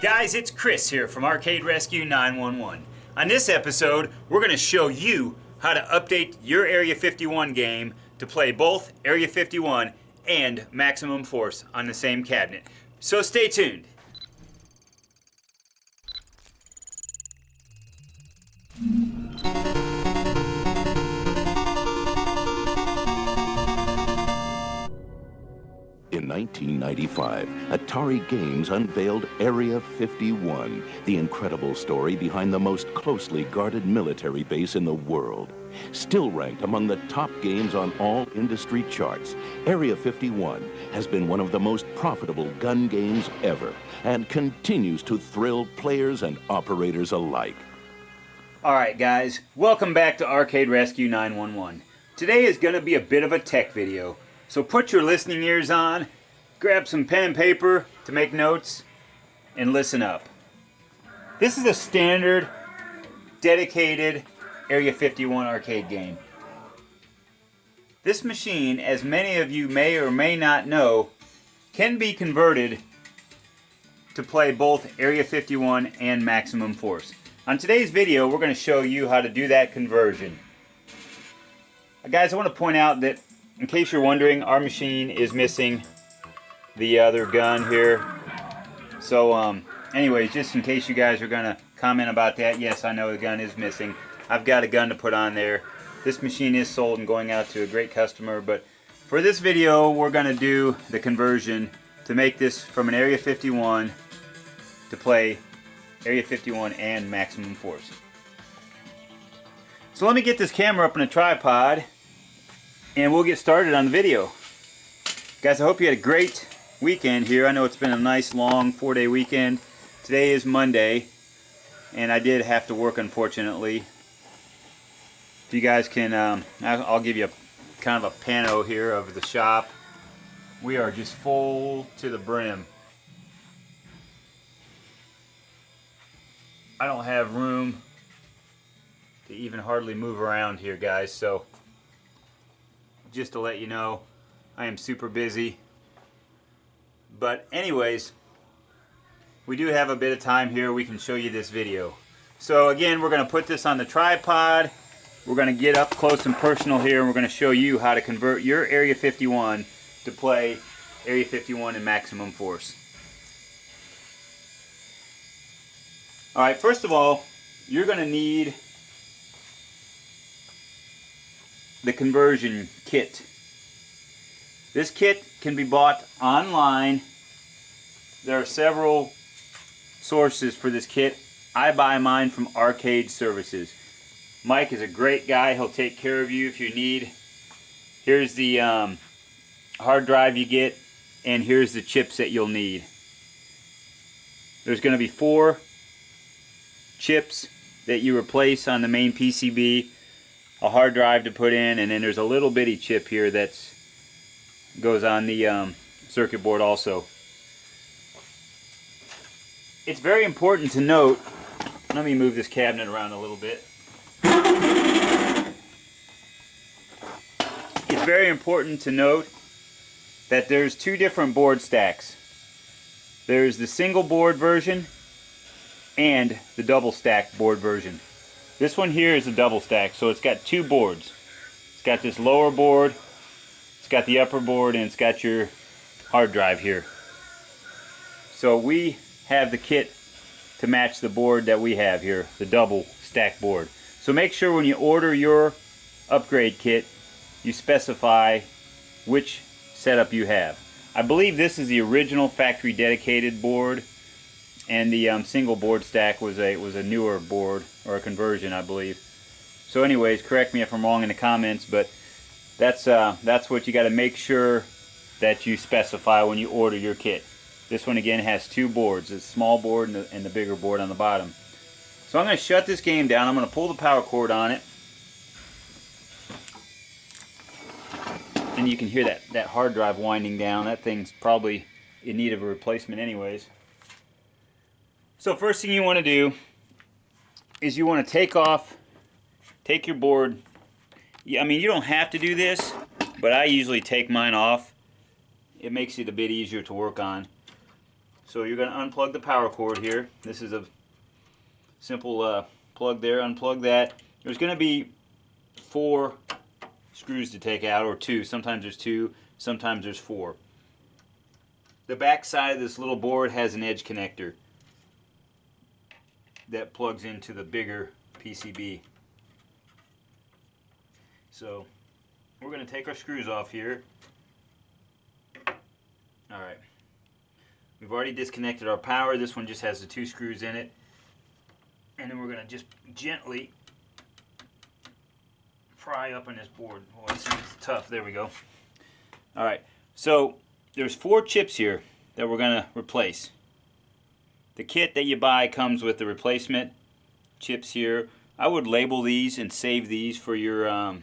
Guys, it's Chris here from Arcade Rescue 911. On this episode, we're going to show you how to update your Area 51 game to play both Area 51 and Maximum Force on the same cabinet. So stay tuned. In 1995, Atari Games unveiled Area 51, the incredible story behind the most closely guarded military base in the world. Still ranked among the top games on all industry charts, Area 51 has been one of the most profitable gun games ever and continues to thrill players and operators alike. Alright guys, welcome back to Arcade Rescue 911. Today is going to be a bit of a tech video. So put your listening ears on, grab some pen and paper to make notes, and listen up. This is a standard, dedicated Area 51 arcade game. This machine, as many of you may or may not know, can be converted to play both Area 51 and Maximum Force. On today's video, we're going to show you how to do that conversion. Guys, I want to point out that in case you're wondering, our machine is missing the other gun here. So, anyways, just in case you guys are going to comment about that, yes, I know the gun is missing. I've got a gun to put on there. This machine is sold and going out to a great customer, but for this video, we're going to do the conversion to make this from an Area 51 to play Area 51 and Maximum Force. So let me get this camera up on a tripod and we'll get started on the video. Guys, I hope you had a great weekend here. I know it's been a nice long 4-day weekend. Today is Monday and I did have to work, unfortunately. If you guys can, I'll give you a kind of a pano here of the shop. We are just full to the brim. I don't have room to even hardly move around here, guys, so just to let you know, I am super busy. But anyways, we do have a bit of time here. We can show you this video. So again, we're going to put this on the tripod. We're going to get up close and personal here, and we're going to show you how to convert your Area 51 to play Area 51 and Maximum Force. Alright, first of all, you're going to need the conversion kit. This kit can be bought online. There are several sources for this kit. I buy mine from Arcade Services. Mike is a great guy. He'll take care of you if you need. Here's the hard drive you get, and here's the chips that you'll need. There's going to be 4 chips that you replace on the main PCB, a hard drive to put in, and then there's a little bitty chip here that goes on the circuit board also. It's very important to note, let me move this cabinet around a little bit. It's very important to note that there's 2 different board stacks. There's the single board version and the double stack board version. This one here is a double stack, so it's got 2 boards. It's got this lower board, it's got the upper board, and it's got your hard drive here. So we have the kit to match the board that we have here, the double stack board. So make sure when you order your upgrade kit, you specify which setup you have. I believe this is the original factory dedicated board, and the single board stack was a newer board, or a conversion, I believe. So anyways, correct me if I'm wrong in the comments, but that's what you got to make sure that you specify when you order your kit. This one again has 2 boards, the small board and the bigger board on the bottom. So I'm going to shut this game down. I'm going to pull the power cord on it. And you can hear that hard drive winding down. That thing's probably in need of a replacement anyways. So first thing you want to do is you want to take your board. I mean, you don't have to do this, but I usually take mine off. It makes it a bit easier to work on. So you're going to unplug the power cord here. This is a simple plug there, unplug that. There's going to be 4 screws to take out, or 2. Sometimes there's 2, sometimes there's 4. The back side of this little board has an edge connector that plugs into the bigger PCB. So we're going to take our screws off here. Alright. We've already disconnected our power. This one just has the 2 screws in it. And then we're going to just gently pry up on this board. Boy, it's tough. There we go. Alright. So there's 4 chips here that we're going to replace. The kit that you buy comes with the replacement chips here. I would label these and save these for your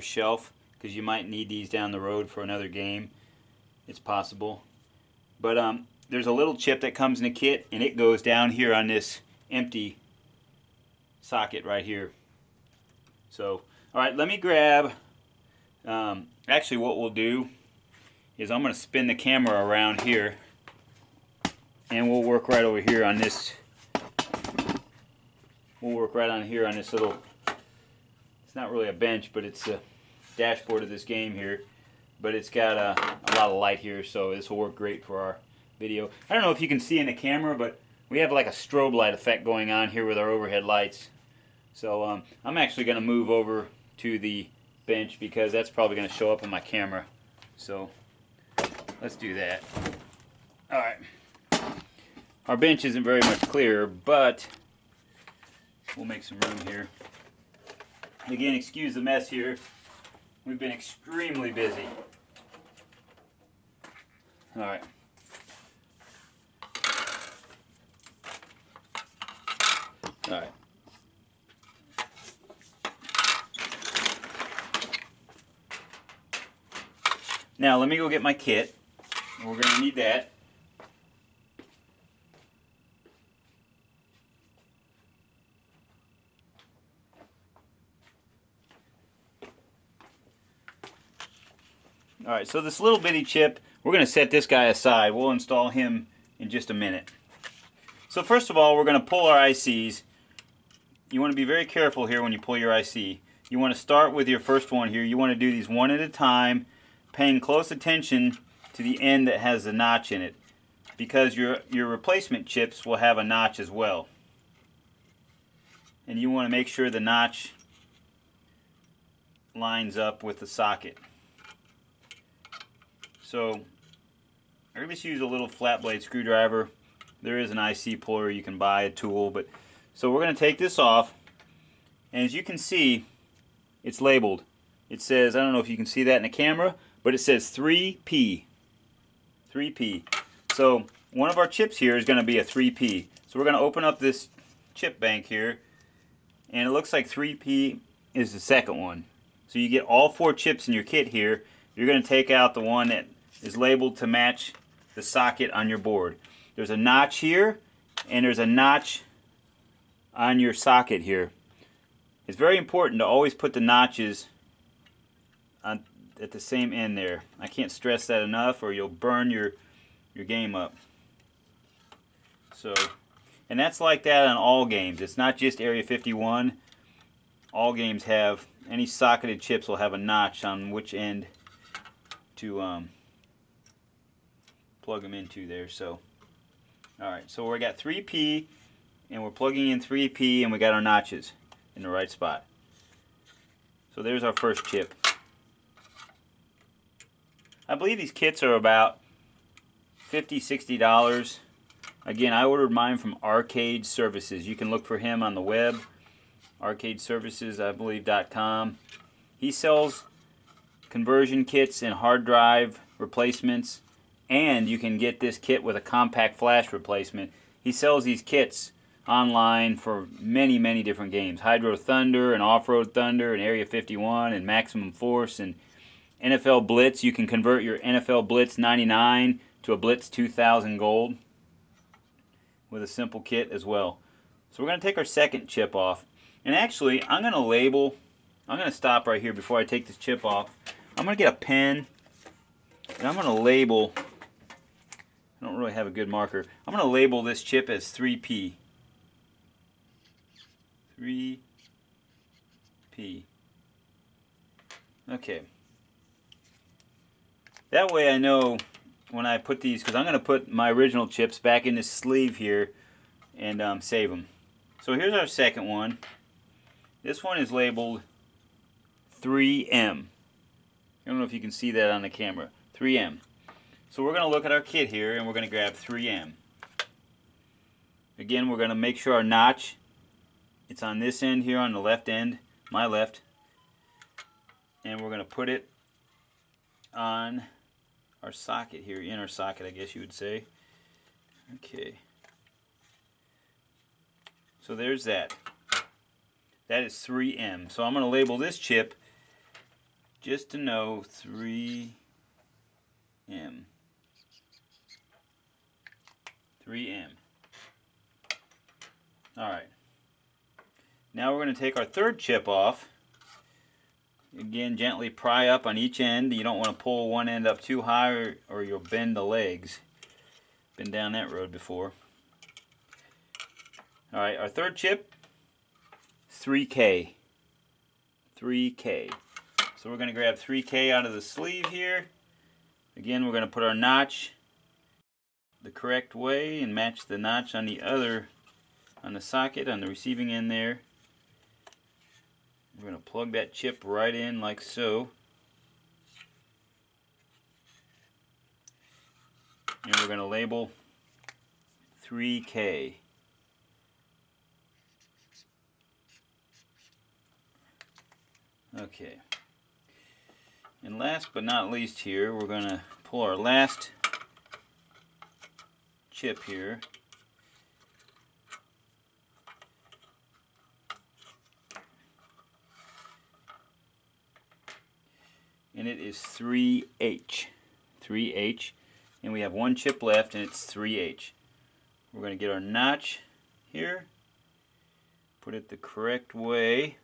shelf, because you might need these down the road for another game. It's possible. But there's a little chip that comes in the kit, and it goes down here on this empty socket right here. So, alright, let me grab, actually what we'll do is I'm going to spin the camera around here, and we'll work right over here on this. We'll work right on here on this little, it's not really a bench, but it's a dashboard of this game here. But it's got a lot of light here, so this will work great for our video. I don't know if you can see in the camera, but we have like a strobe light effect going on here with our overhead lights. So I'm actually going to move over to the bench, because that's probably going to show up on my camera. So let's do that. Alright. Our bench isn't very much clearer, but we'll make some room here. Again, excuse the mess here. We've been extremely busy. Alright. Alright. Now let me go get my kit. We're going to need that. Alright, so this little bitty chip, we're going to set this guy aside. We'll install him in just a minute. So first of all, we're going to pull our ICs. You want to be very careful here when you pull your IC. You want to start with your first one here. You want to do these one at a time, paying close attention to the end that has a notch in it, because your replacement chips will have a notch as well. And you want to make sure the notch lines up with the socket. So I just use a little flat blade screwdriver. There is an IC puller you can buy, a tool, but so we're going to take this off, and as you can see, it's labeled. It says, I don't know if you can see that in the camera, but it says 3P. 3P. So one of our chips here is going to be a 3P. So we're going to open up this chip bank here, and it looks like 3P is the second one. So you get all 4 chips in your kit here. You're going to take out the one that is labeled to match the socket on your board. There's a notch here, and there's a notch on your socket here. It's very important to always put the notches on at the same end there. I can't stress that enough, or you'll burn your game up. So, and that's like that on all games. It's not just Area 51. All games have, any socketed chips will have a notch on which end to plug them into there. So, alright, so we got 3P, and we're plugging in 3P, and we got our notches in the right spot. So there's our first chip. I believe these kits are about $50, $60. Again, I ordered mine from Arcade Services. You can look for him on the web, arcadeservices, I believe, .com. He sells conversion kits and hard drive replacements, and you can get this kit with a compact flash replacement. He sells these kits online for many, many different games. Hydro Thunder and Off-Road Thunder and Area 51 and Maximum Force and NFL Blitz. You can convert your NFL Blitz 99 to a Blitz 2000 Gold with a simple kit as well. So we're going to take our second chip off. And actually, I'm going to stop right here before I take this chip off. I'm going to get a pen, and I'm going to label, I I don't really have a good marker. I'm going to label this chip as 3P. 3P. Okay. That way I know when I put these, because I'm going to put my original chips back in this sleeve here and save them. So here's our second one. This one is labeled 3M. I don't know if you can see that on the camera. 3M. So we're going to look at our kit here and we're going to grab 3M. Again, we're going to make sure our notch, it's on this end here on the left end, my left. And we're going to put it on our socket here, inner socket I guess you would say. Okay. So there's that. That is 3M. So I'm going to label this chip just to know 3M. 3M. Alright. Now we're going to take our third chip off. Again, gently pry up on each end. You don't want to pull one end up too high or you'll bend the legs. Been down that road before. Alright, our third chip, 3K. 3K. So we're going to grab 3K out of the sleeve here. Again, we're going to put our notch the correct way and match the notch on the other, on the socket, on the receiving end there. We're going to plug that chip right in like so. And we're going to label 3K. Okay. And last but not least here, we're going to pull our last chip here. And it is 3H. 3H. And we have one chip left and it's 3H. We're going to get our notch here. Put it the correct way.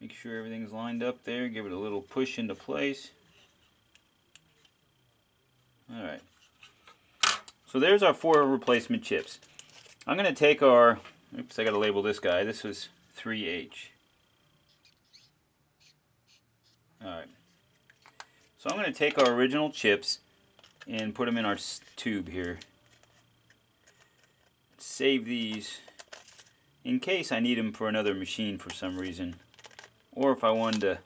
Make sure everything's lined up there. Give it a little push into place. Alright. So there's our 4 replacement chips. I'm going to take our... Oops, I got to label this guy. This was 3H. Alright. So I'm going to take our original chips and put them in our tube here. Save these in case I need them for another machine for some reason. Or if I wanted to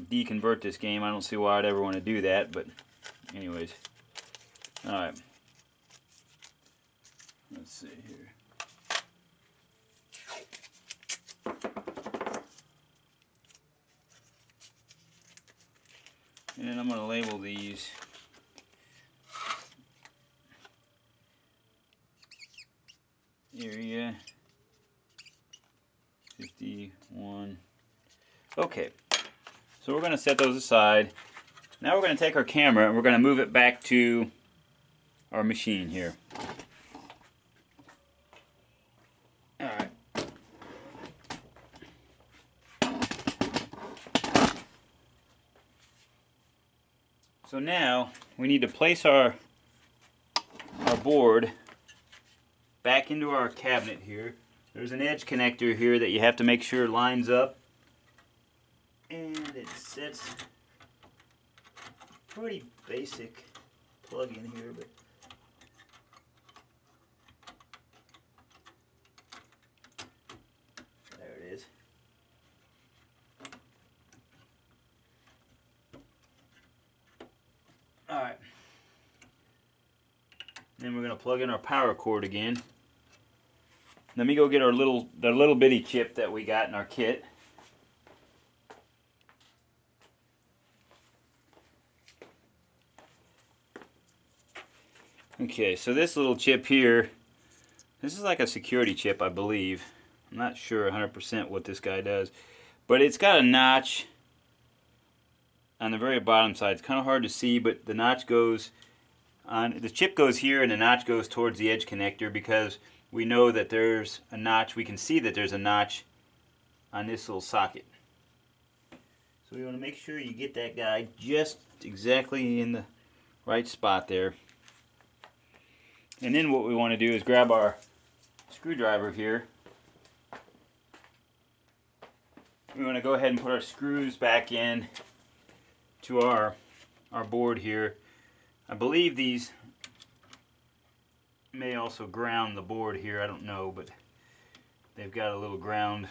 deconvert this game, I don't see why I'd ever want to do that, but anyways. Alright. Let's see here. And then I'm going to label these area 51. Okay, so we're going to set those aside. Now we're going to take our camera and we're going to move it back to our machine here. Alright. So now we need to place our board back into our cabinet here. There's an edge connector here that you have to make sure lines up. And it sits pretty basic plug in here, but there it is. Alright. Then we're going to plug in our power cord again. Let me go get the little bitty chip that we got in our kit. Okay, so this little chip here, this is like a security chip, I believe. I'm not sure 100% what this guy does, but it's got a notch on the very bottom side. It's kind of hard to see, but the notch goes on, the chip goes here and the notch goes towards the edge connector because we know that there's a notch. We can see that there's a notch on this little socket. So we want to make sure you get that guy just exactly in the right spot there. And then what we want to do is grab our screwdriver here. We want to go ahead and put our screws back in to our board here. I believe these may also ground the board here, I don't know, but they've got a little ground,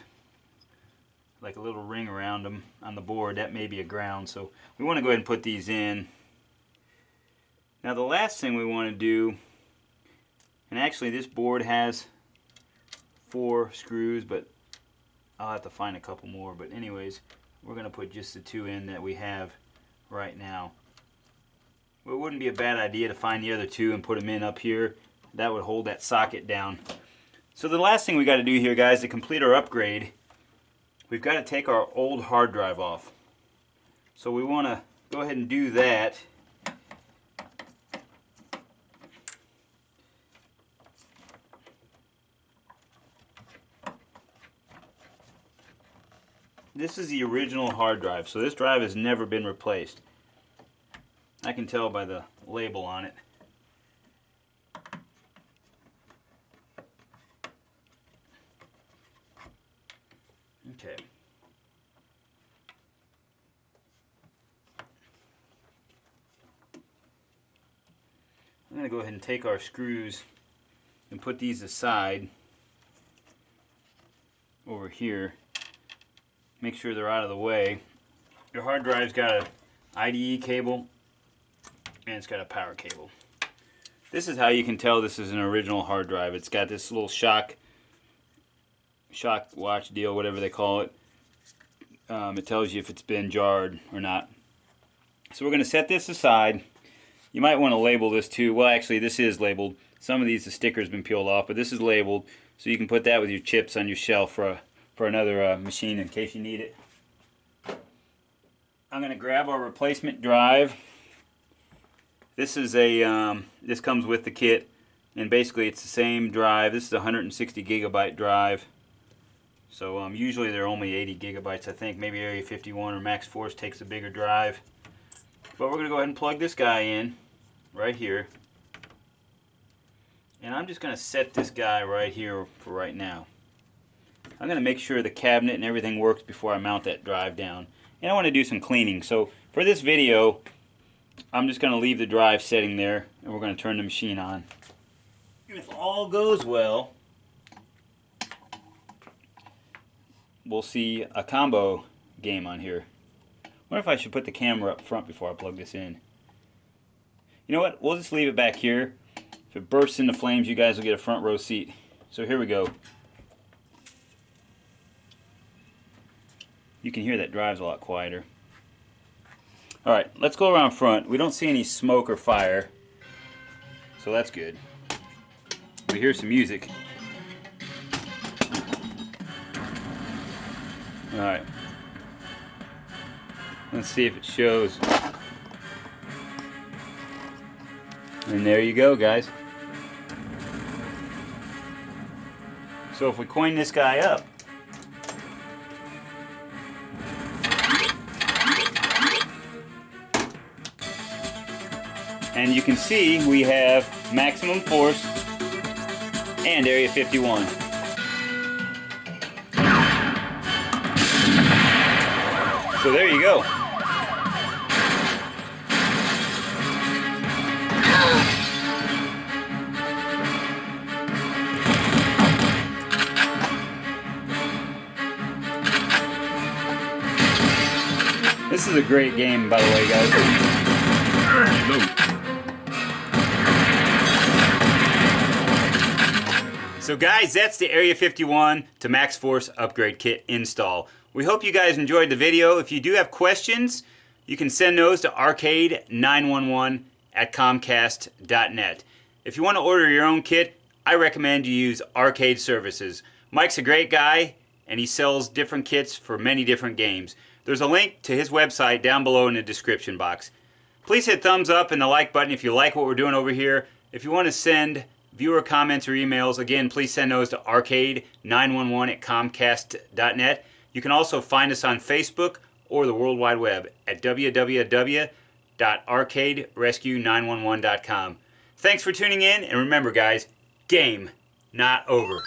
like a little ring around them on the board. That may be a ground, so we want to go ahead and put these in. Now the last thing we want to do, and actually this board has 4 screws, but I'll have to find a couple more, but anyways, we're going to put just the 2 in that we have right now. Well, it wouldn't be a bad idea to find the other 2 and put them in up here. That would hold that socket down. So the last thing we got to do here, guys, to complete our upgrade, we've got to take our old hard drive off. So we want to go ahead and do that. This is the original hard drive, so this drive has never been replaced. I can tell by the label on it. Okay. I'm going to go ahead and take our screws and put these aside over here. Make sure they're out of the way. Your hard drive's got an IDE cable and it's got a power cable. This is how you can tell this is an original hard drive. It's got this little shock watch deal, whatever they call it. It tells you if it's been jarred or not. So we're going to set this aside. You might want to label this too. Well, actually this is labeled. Some of these, the sticker's been peeled off, but this is labeled, so you can put that with your chips on your shelf for another machine in case you need it. I'm going to grab our replacement drive. This is this comes with the kit, and basically it's the same drive. This is a 160 gigabyte drive. So usually they're only 80 gigabytes, I think. Maybe Area 51 or Max Force takes a bigger drive. But we're going to go ahead and plug this guy in right here. And I'm just going to set this guy right here for right now. I'm going to make sure the cabinet and everything works before I mount that drive down. And I want to do some cleaning. So for this video, I'm just going to leave the drive sitting there, and we're going to turn the machine on. And if all goes well, we'll see a combo game on here. I wonder if I should put the camera up front before I plug this in. You know what? We'll just leave it back here. If it bursts into flames, you guys will get a front row seat. So here we go. You can hear that drive's a lot quieter. Alright, let's go around front. We don't see any smoke or fire, so that's good. We hear some music. Alright. Let's see if it shows. And there you go, guys. So if we coin this guy up, and you can see we have maximum force and Area 51. So there you go. This is a great game, by the way, guys. So guys, that's the Area 51 to Max Force upgrade kit install. We hope you guys enjoyed the video. If you do have questions, you can send those to arcade911@comcast.net. If you want to order your own kit, I recommend you use Arcade Services. Mike's a great guy, and he sells different kits for many different games. There's a link to his website down below in the description box. Please hit thumbs up and the like button if you like what we're doing over here. If you want to send viewer comments or emails, again, please send those to arcade911@comcast.net. You can also find us on Facebook or the World Wide Web at www.arcaderescue911.com. Thanks for tuning in, and remember guys, game not over.